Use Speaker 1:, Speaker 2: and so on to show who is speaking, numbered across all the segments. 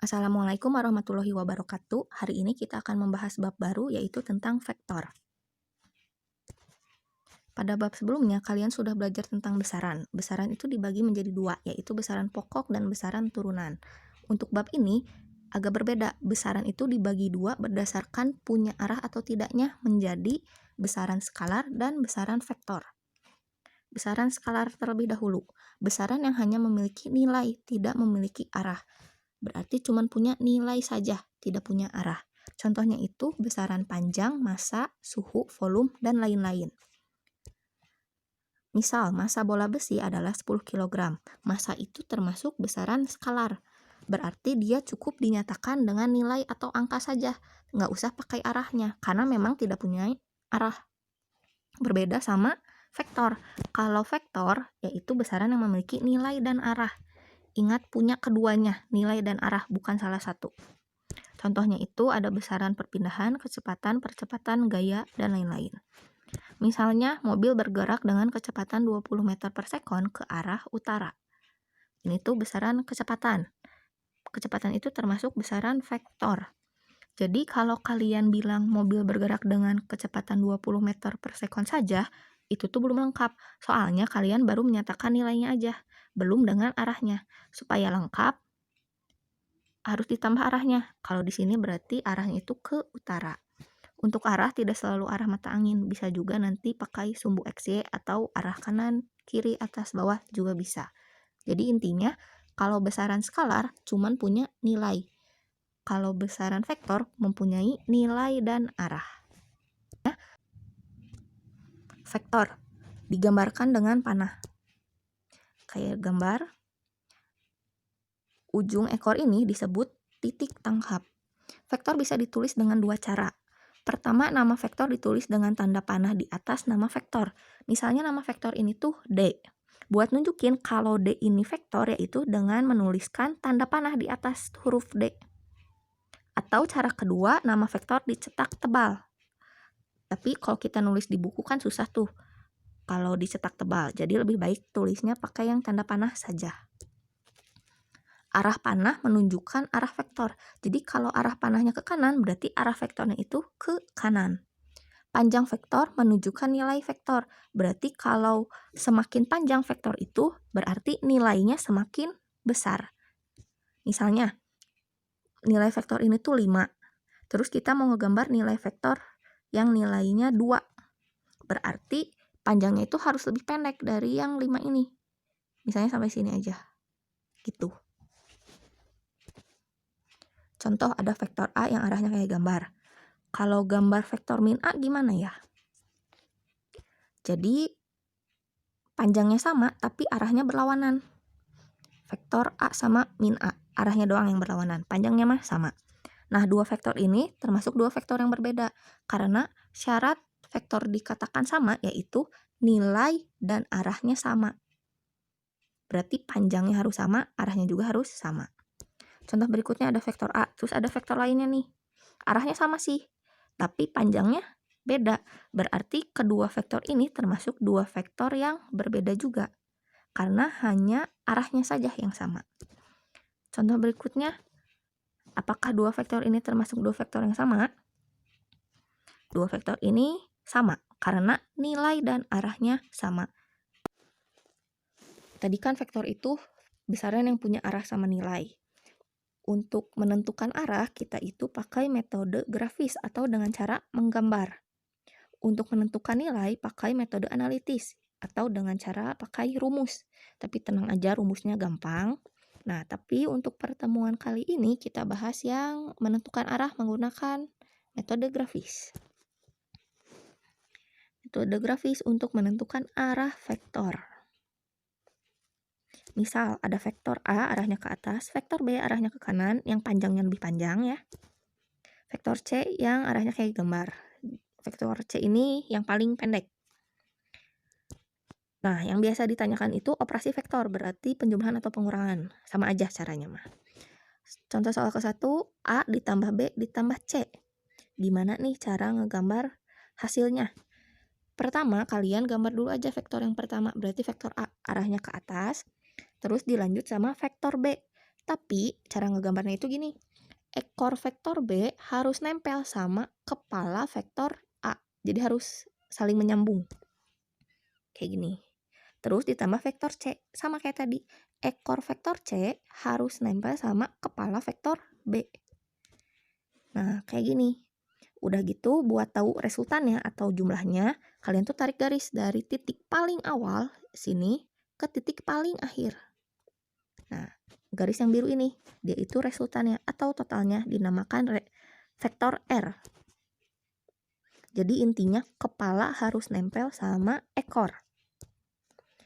Speaker 1: Assalamualaikum warahmatullahi wabarakatuh. Hari ini kita akan membahas bab baru yaitu tentang vektor. Pada bab sebelumnya kalian sudah belajar tentang besaran. Besaran itu dibagi menjadi dua, yaitu besaran pokok dan besaran turunan. Untuk bab ini agak berbeda. Besaran itu dibagi dua berdasarkan punya arah atau tidaknya menjadi besaran skalar dan besaran vektor. Besaran skalar terlebih dahulu. Besaran yang hanya memiliki nilai, tidak memiliki arah. Berarti cuma punya nilai saja, tidak punya arah. Contohnya itu besaran panjang, massa, suhu, volume, dan lain-lain. Misal, massa bola besi adalah 10 kg. Massa itu termasuk besaran skalar. Berarti dia cukup dinyatakan dengan nilai atau angka saja. Nggak usah pakai arahnya, karena memang tidak punya arah. Berbeda sama vektor. Kalau vektor, yaitu besaran yang memiliki nilai dan arah. Ingat punya keduanya, nilai dan arah, bukan salah satu. Contohnya itu ada besaran perpindahan, kecepatan, percepatan, gaya, dan lain-lain. Misalnya, mobil bergerak dengan kecepatan 20 meter per sekon ke arah utara. Ini tuh besaran kecepatan. Kecepatan itu termasuk besaran vektor. Jadi kalau kalian bilang mobil bergerak dengan kecepatan 20 meter per sekon saja, itu tuh belum lengkap. Soalnya kalian baru menyatakan nilainya aja, belum dengan arahnya. Supaya lengkap, harus ditambah arahnya. Kalau di sini berarti arahnya itu ke utara. Untuk arah tidak selalu arah mata angin, bisa juga nanti pakai sumbu XY atau arah kanan, kiri, atas, bawah juga bisa. Jadi intinya, kalau besaran skalar cuman punya nilai. Kalau besaran vektor mempunyai nilai dan arah. Vektor digambarkan dengan panah. Kayak gambar, ujung ekor ini disebut titik tangkap. Vektor bisa ditulis dengan dua cara. Pertama, nama vektor ditulis dengan tanda panah di atas nama vektor. Misalnya nama vektor ini tuh D. Buat nunjukin kalau D ini vektor, yaitu dengan menuliskan tanda panah di atas huruf D. Atau cara kedua, nama vektor dicetak tebal. Tapi kalau kita nulis di buku kan susah tuh kalau dicetak tebal. Jadi lebih baik tulisnya pakai yang tanda panah saja. Arah panah menunjukkan arah vektor. Jadi kalau arah panahnya ke kanan, berarti arah vektornya itu ke kanan. Panjang vektor menunjukkan nilai vektor. Berarti kalau semakin panjang vektor itu, berarti nilainya semakin besar. Misalnya, nilai vektor ini tuh 5. Terus kita mau ngegambar nilai vektor yang nilainya 2. Berarti panjangnya itu harus lebih pendek dari yang 5 ini. Misalnya sampai sini aja. Gitu. Contoh ada vektor A yang arahnya kayak gambar. Kalau gambar vektor min A gimana ya? Jadi panjangnya sama tapi arahnya berlawanan. Vektor A sama min A, arahnya doang yang berlawanan. Panjangnya mah sama. Nah, dua vektor ini termasuk dua vektor yang berbeda. Karena syarat vektor dikatakan sama yaitu nilai dan arahnya sama. Berarti panjangnya harus sama, arahnya juga harus sama. Contoh berikutnya ada vektor A, terus ada vektor lainnya nih. Arahnya sama sih, tapi panjangnya beda. Berarti kedua vektor ini termasuk dua vektor yang berbeda juga. Karena hanya arahnya saja yang sama. Contoh berikutnya, apakah dua vektor ini termasuk dua vektor yang sama? Dua vektor ini sama, karena nilai dan arahnya sama. Tadi kan vektor itu besaran yang punya arah sama nilai. Untuk menentukan arah, kita itu pakai metode grafis atau dengan cara menggambar. Untuk menentukan nilai, pakai metode analitis atau dengan cara pakai rumus. Tapi tenang aja, rumusnya gampang. Nah, tapi untuk pertemuan kali ini kita bahas yang menentukan arah menggunakan metode grafis. Metode grafis untuk menentukan arah vektor. Misal ada vektor A arahnya ke atas, vektor B arahnya ke kanan, yang panjangnya lebih panjang ya. Vektor C yang arahnya kayak gambar. Vektor C ini yang paling pendek. Nah, yang biasa ditanyakan itu operasi vektor, berarti penjumlahan atau pengurangan. Sama aja caranya mah. Contoh soal ke-1, A ditambah B ditambah C. Gimana nih cara ngegambar hasilnya? Pertama, kalian gambar dulu aja vektor yang pertama, berarti vektor A arahnya ke atas. Terus dilanjut sama vektor B. Tapi cara ngegambarnya itu gini, ekor vektor B harus nempel sama kepala vektor A. Jadi harus saling menyambung. Kayak gini. Terus ditambah vektor C, sama kayak tadi. Ekor vektor C harus nempel sama kepala vektor B. Nah, kayak gini. Udah gitu, buat tahu resultannya atau jumlahnya, kalian tuh tarik garis dari titik paling awal sini ke titik paling akhir. Nah, garis yang biru ini, dia itu resultannya atau totalnya dinamakan vektor R. Jadi intinya kepala harus nempel sama ekor.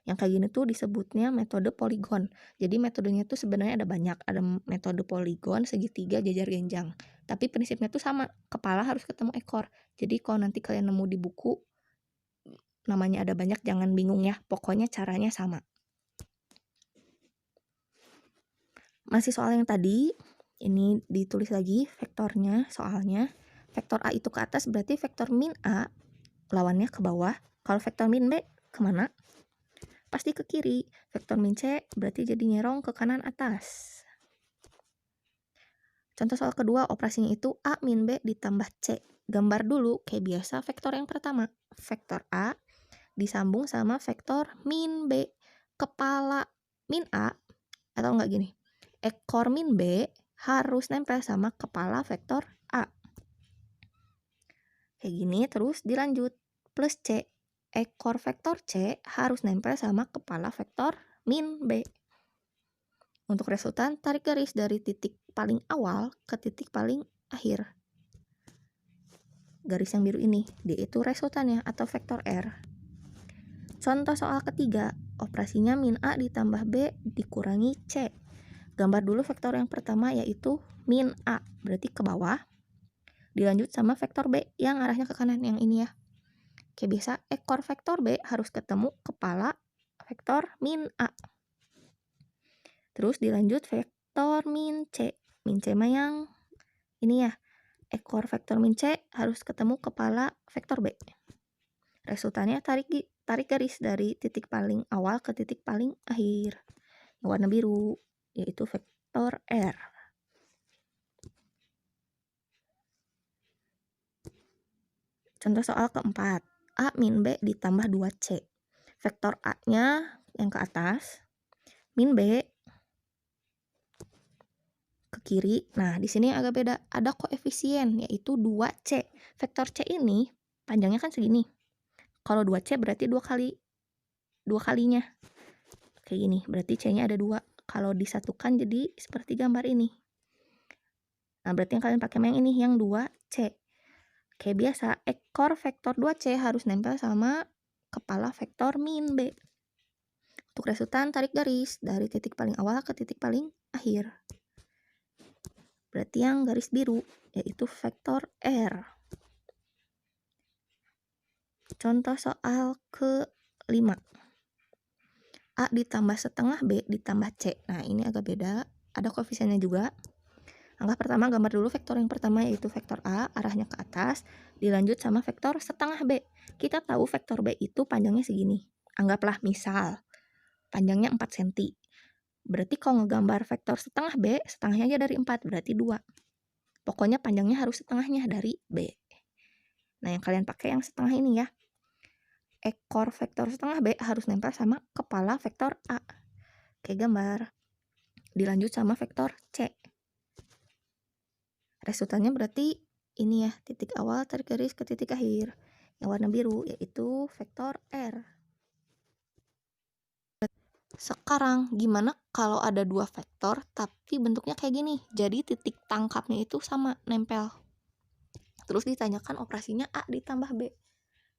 Speaker 1: Yang kayak gini tuh disebutnya metode poligon. Jadi metodenya tuh sebenarnya ada banyak. Ada metode poligon, segitiga, jajar genjang. Tapi prinsipnya tuh sama. Kepala harus ketemu ekor. Jadi kalau nanti kalian nemu di buku, namanya ada banyak, jangan bingung ya. Pokoknya caranya sama. Masih soal yang tadi, ini ditulis lagi vektornya, soalnya. Vektor A itu ke atas, berarti vektor min A lawannya ke bawah. Kalau vektor min B kemana? Pasti ke kiri. Vektor min C berarti jadi nyerong ke kanan atas. Contoh soal kedua, operasinya itu A min B ditambah C. Gambar dulu kayak biasa vektor yang pertama. Vektor A disambung sama vektor min B. Kepala min A, atau enggak gini, ekor min B harus nempel sama kepala vektor A. Kayak gini, terus dilanjut. Plus C. Ekor vektor C harus nempel sama kepala vektor min B. Untuk resultan, tarik garis dari titik paling awal ke titik paling akhir. Garis yang biru ini, dia itu resultannya atau vektor R. Contoh soal ketiga, operasinya min A ditambah B dikurangi C. Gambar dulu vektor yang pertama yaitu min A, berarti ke bawah. Dilanjut sama vektor B yang arahnya ke kanan, yang ini ya. Kayak biasa, ekor vektor B harus ketemu kepala vektor min A. Terus dilanjut vektor min C. Min C mah yang ini ya. Ekor vektor min C harus ketemu kepala vektor B. Resultannya tarik garis dari titik paling awal ke titik paling akhir. Yang warna biru, yaitu vektor R. Contoh soal keempat. A min B ditambah 2C. Vektor A-nya yang ke atas, min B ke kiri. Nah, di sini agak beda. Ada koefisien, yaitu 2C. Vektor C ini panjangnya kan segini. Kalau 2C berarti 2 kalinya. Kayak gini, berarti C-nya ada 2. Kalau disatukan jadi seperti gambar ini. Nah, berarti yang kalian pakai yang ini, yang 2C. Kayak biasa, ekor vektor 2C harus nempel sama kepala vektor min B. Untuk resultan, tarik garis dari titik paling awal ke titik paling akhir. Berarti yang garis biru, yaitu vektor R. Contoh soal ke-5. A ditambah setengah B ditambah C. Nah, ini agak beda. Ada koefisiennya juga. Anggap pertama, gambar dulu vektor yang pertama yaitu vektor A, arahnya ke atas, dilanjut sama vektor setengah B. Kita tahu vektor B itu panjangnya segini. Anggaplah misal, panjangnya 4 cm. Berarti kalau ngegambar vektor setengah B, setengahnya aja dari 4, berarti 2. Pokoknya panjangnya harus setengahnya dari B. Nah, yang kalian pakai yang setengah ini ya. Ekor vektor setengah B harus nempel sama kepala vektor A. Kayak gambar. Dilanjut sama vektor C. Resultannya berarti ini ya, titik awal tarik garis ke titik akhir. Yang warna biru yaitu vektor R. Sekarang gimana kalau ada 2 vektor tapi bentuknya kayak gini? Jadi titik tangkapnya itu sama, nempel. Terus ditanyakan operasinya A ditambah B.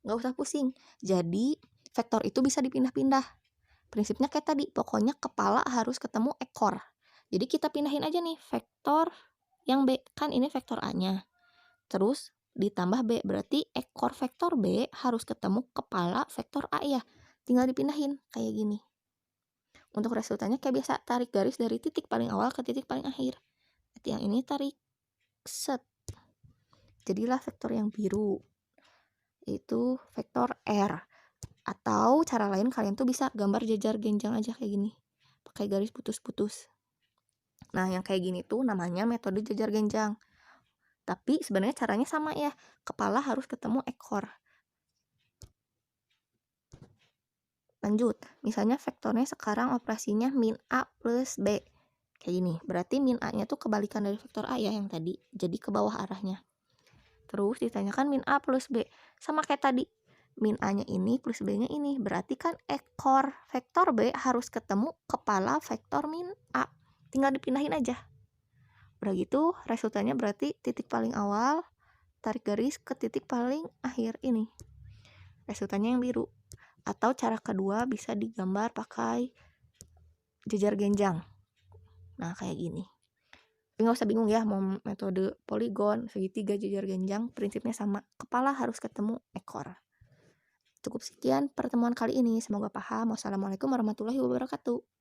Speaker 1: Nggak usah pusing. Jadi vektor itu bisa dipindah-pindah. Prinsipnya kayak tadi, pokoknya kepala harus ketemu ekor. Jadi kita pindahin aja nih vektor yang B, kan ini vektor A-nya. Terus ditambah B, berarti ekor vektor B harus ketemu kepala vektor A ya. Tinggal dipindahin kayak gini. Untuk resultannya kayak biasa, tarik garis dari titik paling awal ke titik paling akhir. Berarti yang ini tarik set. Jadilah vektor yang biru, yaitu vektor R. Atau cara lain kalian tuh bisa gambar jajar genjang aja kayak gini. Pakai garis putus-putus. Nah, yang kayak gini tuh namanya metode jejar genjang. Tapi sebenarnya caranya sama ya, kepala harus ketemu ekor. Lanjut, misalnya vektornya sekarang operasinya min A plus B. Kayak gini, berarti min A-nya tuh kebalikan dari vektor A ya yang tadi, jadi ke bawah arahnya. Terus ditanyakan min A plus B, sama kayak tadi. Min A-nya ini plus B-nya ini, berarti kan ekor vektor B harus ketemu kepala vektor min A. Tinggal dipindahin aja. Udah gitu, resultannya berarti titik paling awal, tarik garis ke titik paling akhir ini. Resultannya yang biru. Atau cara kedua bisa digambar pakai jejar genjang. Nah, kayak gini. Tapi nggak usah bingung ya, mau metode poligon, segitiga, jejar genjang, prinsipnya sama. Kepala harus ketemu ekor. Cukup sekian pertemuan kali ini. Semoga paham. Wassalamualaikum warahmatullahi wabarakatuh.